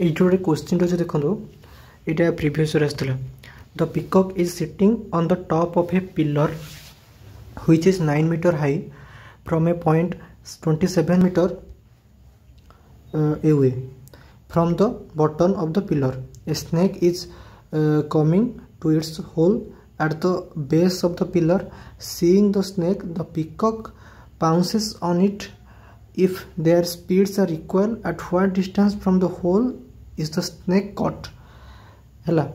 ये गोटे क्वेश्चन अच्छे देखो यहाँ प्रिवियस आसला the peacock is sitting on the top of A pillar which is 9 meter high from a point 27 meter away from the bottom of the pillar. A snake is coming to its hole at the base of the pillar. Seeing the snake, the peacock pounces on it. If their speeds are equal, at what distance from the hole is the snake caught? है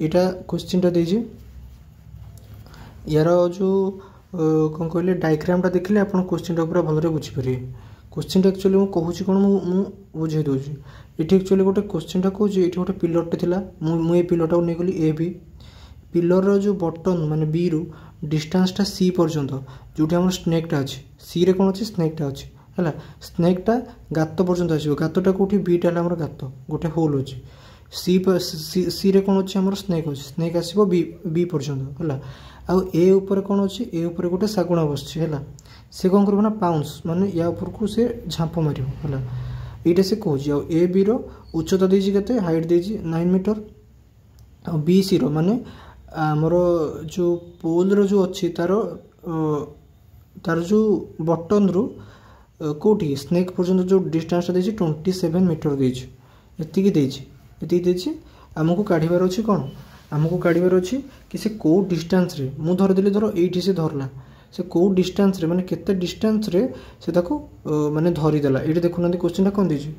इटा question टा दीजिए यार जो कौन कहले diagram देखिले आप क्वेश्चन पूरा भलरे बुझीपारे क्वेश्चन एक्चुअली मुझे कहूँ कौन मुझे बुझे दूसरी ये एक्चुअली गोटे क्वेश्चन कहूँ ये गोटे पिलरटे था मुझे पिलरटा नहीं गली ए बी पिलर जो बटन माने बी रु डिस्टेंसटा सी पर्यंत जो स्नेकटा अच्छे सी रे कौन अच्छे स्नेकटा अच्छे है स्नेकटा गात पर्यंत आसो गातटा कौटी बीटा है गात गोटे होल अच्छे सी रे कौन अच्छे स्नेक अच्छे स्नेक आसो बी पर्यंत है आउ ए ऊपर कौन अच्छे ए ऊपर गोटे शागुणा बसছে है से कौन कर पाउंस माने या ऊपर को से झांप मार है ये से कौच आ ए बी रो उच्चता देजी केते हाइट देजी 9 मीटर आ बी सी रो माने आमर जो पोल रो जो अच्छी तार जो बटन रु कोटी स्नेक पर्यंत जो डिस्टेंस देजी 27 मीटर देजी एति देजी आमको काढ़ीबार अछि कोन आमको काढ़ीबार अछि कि से को डिस्टेंस रे मु धर देली धर एठी से धरला से को डिस्टेंस रे माने केते डिस्टेंस रे से ताको माने धरी देला एठी देखुना क्वेश्चन कोन दिजी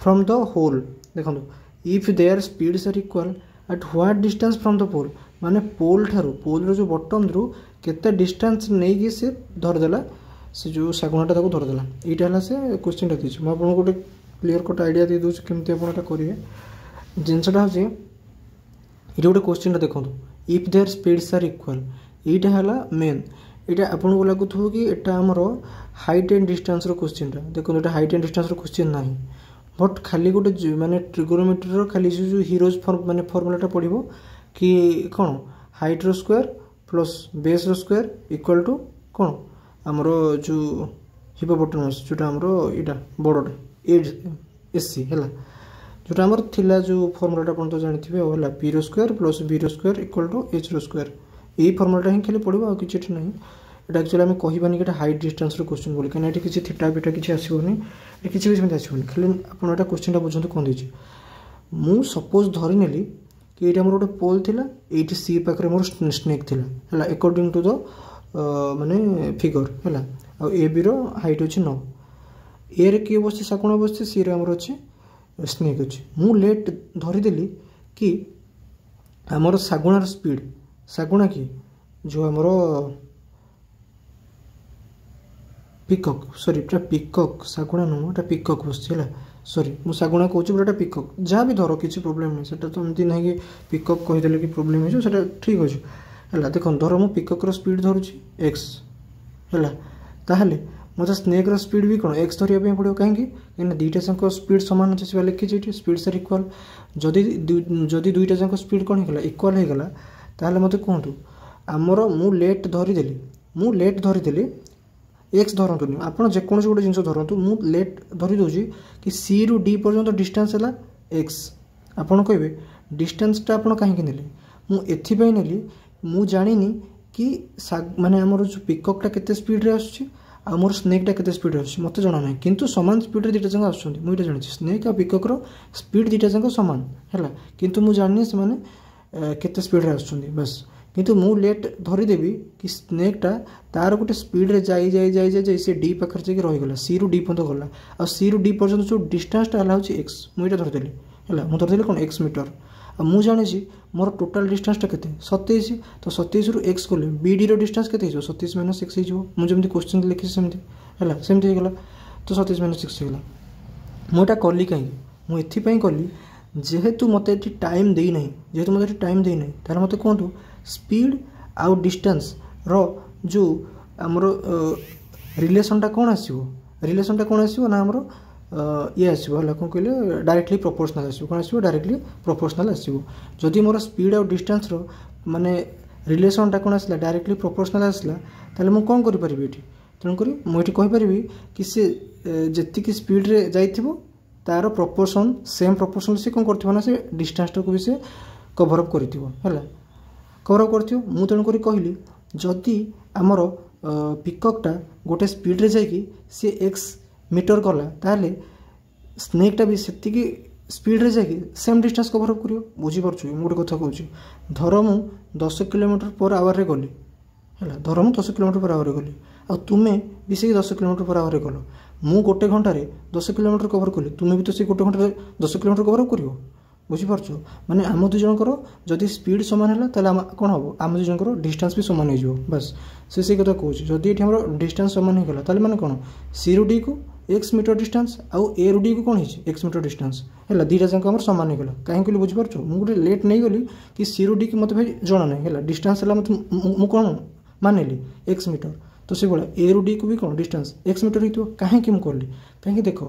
फ्रॉम द होल देखो if their speeds are equal at what distance from the pole माने पोल ठारू पोल रो जो बटन रू केते डिस्टेंस नै कि से धर देला से जो सागुणाटा ताको धर देला एटा हला से क्वेश्चन टा दिजी म आपन गोटे क्लियर कट आईडिया दे दोछ केमते आपन एटा करिवे जिनसटा होजे ये गोटे क्वेश्चन देखो if their speeds are equal ये मेन यहाँ आपन को लगुव कि यहाँ आमर हाइट एंड डिस्टेंस क्वेश्चन देखो ये हाइट एंड डिस्टेंस क्वेश्चन ना बट खाली गोटे माने ट्रिगोनोमेट्री खाली जो हीरोज माने फर्मुलाटा पड़ो कि कौन हाइट रो स्क्वायर प्लस बेस रो स्क्वायर इक्वल टू कौन आमर जो हिपोपोटामस जोटा आमर यहाँ बड़टा एसी है जोटा आमर थिला जो फर्मुलाटा अपन तो जानते हैं पी रो स्क्वायर प्लस बी रो स्क्वायर इक्वल टू एच रो स्क्वायर यही फर्मुलाटा ही खाली पड़ो आ कि ना ये एक्चुअली आम कहबानी कि हाइट डिस्टेंस क्वेश्चन बोली कहीं किसी थीटा बीटा किसी आसोनी किसी भी सेमती आसोनी खाली आप क्वेश्चन बुझे कौन दीजिए मु सपोज धरी नेली कि ये मोर गोटे पोल थिला ये सी पाखे मोर स्नेक थिला है अकॉर्डिंग टू द माने फिगर है आ ए बी रो हाइट अच्छे 9 ए रे किए बस शागुणा बस सी रे आमर अच्छे स्नेक अच्छे मु लेट धरीदेली कि आमर शागुणार स्पीड शागुणा कि जो आमर पिकॉक सॉरी पिकॉक शागुणा नुह एटा पिकॉक बस सॉरी मु शागुणा कहूँ बट एटा पिकॉक जहाँ भी धर किसी प्रोब्लेम नहीं सेटा तो एमती ना कि पिकॉक कहीदेले कि प्रोब्लेम हो सेटा ठीक अच्छे है देख धर मु पिकॉक रो स्पीड धरुची एक्स है ताहले मत स्नेक रो स्पीड भी कौन एक्स धरिया पड़ो कहीं दुईटा जाक स्पीड सामान अच्छे से लिखी स्पीड्स आर इक्वल जदि दुईटा जाक स्पीड कौन होगा इक्वल होगा ताहले मत कहतु आमर मु लेट धरीदेली एक्स धरतुनि आपड़ जेकोसी गोटे जिन धरतु मु लेट धरी दूसरी कि सी रु डी पर्यंत डिस्टेंस है एक्स आपड़ कहे डिस्टेंसटा आप कहीं नेले मुझे नेली मु जानी कि माने आमर जो पिकॉकटा केते स्पीड रे आसुची आ मोर स्नेकटा केते स्पीड रे आसुची मते जाना नहीं किंतु समान स्पीड रे दुईटा जाक आसुछन्ति मु एटा जानि स्नेक आ पिकॉक रो स्पीड दुईटा जाक समान है किंतु मु जानि से माने केते स्पीड रे आसुछन्ति बस किंतु मु लेट धरीदेवी कि स्नेकटा तार गोटे स्पीड रे जाई जाई जाई जाई से डी पाखर जाके रहीगला सी रु डी पर्यंत गला आ सी रु डी पर्यंत जो डिस्टेंसटा हला होची एक्स मु एटा धरदेली है मु धरदेली कौन एक्स मीटर आ मु जानी मोर टोटाल डिस्टेंसटा केते 27 तो 27 रु एक्स गले बी डी रो डिस्टेंस केते हो 27 माइनस 6 हो मु जेमती क्वेश्चन लिखि सेमती है सेमती हो गला तो 27 माइनस 6 होगा मुझे कली कहीं मु एथि कली जेहेतु मत टाइम दे ना जेहेतु मत टाइम दे ना तार मत कहतु स्पीड आउ डिस्टेंस रो जो आमर रिलेशनटा कौन आसो रिलेशनटा कौन आसो ना आमर ये आसो है कौन कहले डायरेक्टली प्रोपोर्शनल आसो कौन आसो डायरेक्टली प्रोपोर्शनल आसो जदि मोर स्पीड आउ डिस्टेंस रो माने रिलेशनटा कौन आसला डायरेक्टली प्रोपोर्शनल आसला ताले मु कौन करि तेणुक मुझे कहीपरि कि सी जी स्पीड रे जाइथिबो तार प्रपोर्शन सेम प्रपोर्शन से कौन कर से डिस्टेंस टाक भी से कभर अप कर कभर अप कर मुझे तेणुक कहली जदि आमर पिककटा गोटे स्पीड्रे जाकि सी एक्स मीटर गला ताहले स्नेकटा भी से स्पीड्रे जाकि सेम डिस्टेंस कभर अप कर बुझीपार्छु गोटे कथा कहूँ धर मु 10 किलोमीटर पर आवर रे गली है धर मु 10 किलोमीटर पर आवर गली आ तुम्हें भी से 10 किलोमीटर पर आवर गल मु गोटे घंटे 10 किलोमीटर कभर कली तुम्हें भी तो से गोटे घंटे 10 किलोमीटर कभर अप कर बुझीपार्छ माने आम दुई जनकर जदि स्पीड सामान है कौन हम आम दुई जनकर डिस्टेंस भी सामान हो बस से कथा कहूँ जदि ये आम डिस्टेंस सामान होगा ताले माने कौन सी रु डी को एक्स मीटर डिस्टेंस आउ ए रु डी को कौन है एक्स मीटर डिस्टेंस है दीटा जाक आम सामान होगा कहीं कहली बुझीपार्छ मुझे लेट नहीं गली कि सी रु डी की मतलब भाई जना नहीं है डिस्टेंस है मतलब कौन मानिली एक्स मीटर तो से भाई ए रु डी को भी कौन डिस्टेंस एक्स मीटर हो कहीं मुझे कहीं देख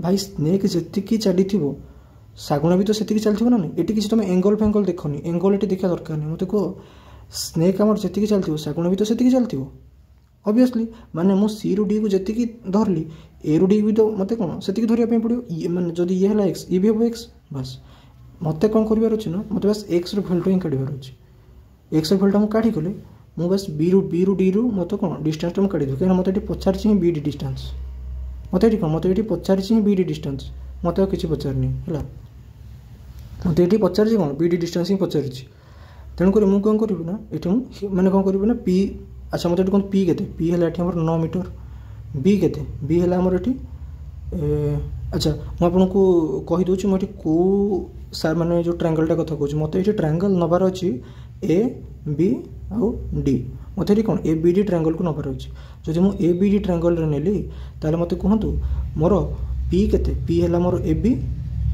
भाई स्नेक जी चली शागुणा भी तो से चलती ना ये किसी तुम एंगल फेंगल देखनी एंगल ये देखा दरकार नहीं मत कह स्नेक आम जी चलती शागुणा भी तो से चलती ऑब्वियसली माने मु सी रु डी को जी धरली ए रु डी भी तो मत कौन से धरने पड़ो ये मैंने जदि ये है एक्स ये भी हम एक्स बस मत कौन कर ना मत बस एक्स भैल्यू ही काढ़ एक्स भैल्यूटा मुझे काढ़ी गले मुझे बस बी रु डी रु मत कौन डिस्टेंस मुझे काढ़ी कहीं मत पचार बी डी डिस्टेंस मत ये कौन मत ये पचार बी डी डिस्टेंस मत किसी पचारनी है मत ये पचार कौन बी डी डिस्टेंस ही पचार तेणुक मुझे कौन करी ना ये मैंने कौन करी ना पी अच्छा मत कौन पी के पी है 9 मीटर बी के बी है आमर ये अच्छा मुझे आपको कहीदे मुझे कौ सार मैंने जो ट्रायंगलटा कथा कहूँ मत ये ट्रायंगल नबार अच्छी ए बी आउ डी मत ये कौन ए बी डी ट्रायंगल को नबार अच्छी जब मुझे ए बी डी ट्रायंगल नेली ताले मत कहतु मोर पी के पी है मोर ए बी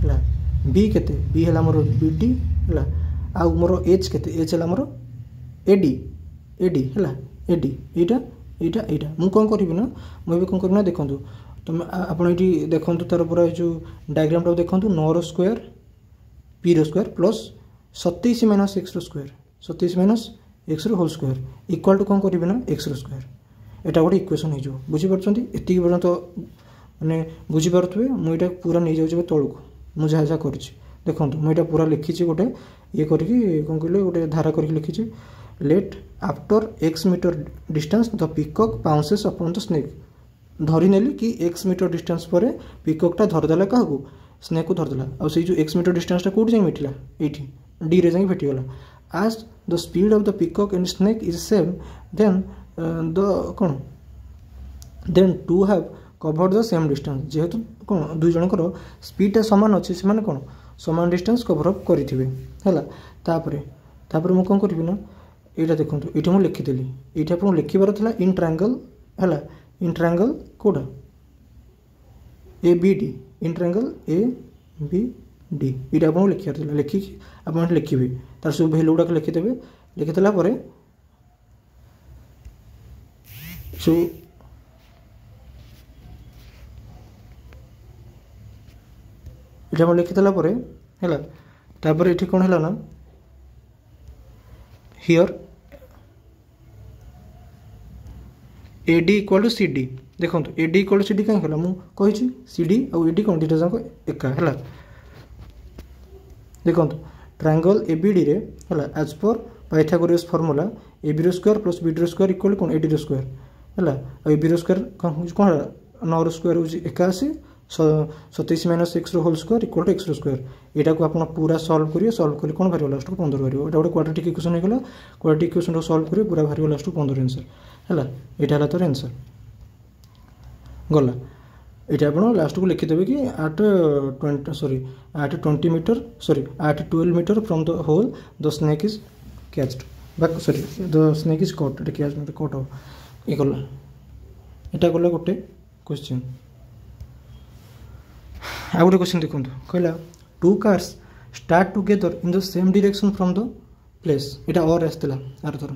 है बी के बी है मोर बी डी है आउ मोर एच के एच है मोर एडी एडी है एडी यहाँ यहाँ यहाँ मुझे कौन करी ना मुझे कौन करना देखूँ तुम आप देखूँ तार पूरा जो डायग्रामटा देखूँ 9 square P square plus 27 minus x square 27 minus x whole square equal to कौन करेंगे ना एक्स स्क्वायर यहाँ गोटे इक्वेशन हो बुझीपार एति पर्यंत मैंने बुझीपारे मुझे पूरा नहीं जाऊँ तौक मुझे जहाँ जहाँ कर देखो मुझे पूरा लिखी गोटे ये करके कौन कहले गोटे धारा करके लिखी let after x metre distance the पिकक बाउंसेस अपॉन द स्नेक धरी नेली कि एक्स मीटर डिस्टेंस पर पिककटा धरदेला क्या स्नेक को धरदेला और से जो एक्स मीटर डिस्टेंसटा कौट जाए मिटिला ये डी रे जाए भेटीगला आज the speed of the peacock and snake is same then the कौन then to have cover the same distance जेहेतु कौन दुई जनकर स्पीडटा सामान अच्छे से माने कौन सामान डिस्टेंस कभर अप करेंगे है तापर मुझे कौन करी ना यहाँ देखो ये मुझे लिखीली ये आपको लिखबार था इन ट्रायंगल है इन ट्रायंगल कौटा A B D in triangle A B D ये आपको लिखार लिखिकी आप लिखे तार सब भैल्यू गुड़ाक लिखिदेवे लिखिदेला सब ये लिखिदेला है ये कौन है ना here A D equal to C D देखो A D equal to C D कहीं मुझे सी डी आउ ए डी कौन दुटा जाक एका है देखो ट्रायंगल ए बी डी रे है एज पर Pythagoras formula A B square plus B D square equal कौन ए डी स्क्वायर है ए बी स्क्वायर कौन 9 स्क्वायर हूँ 81 27 minus x whole square equal to x square यहाँ को आप पूरा सल्व करेंगे सल्व कर कौन बाहर लास्ट को 15 बाहर यहाँ गोटे क्वाड्रेटिक इक्वेशन होगा क्वाड्रेटिक इक्वेशन सल्व करेंगे पूरा बाहर लास्ट को 15 आंसर है यहाँ तार आंसर गला ये आप लास्ट को लिखिदेवे कि at 20 metre sorry at 12 metre from the hole the snake is caught back sorry the snake is cut ये कैच मतलब कट हो ये गला यहाँ गला गोटे क्वेश्चन आ गोटे क्वेश्चन देखो कहला 2 cars start together in the same direction from the place यहाँ और आसला आर थर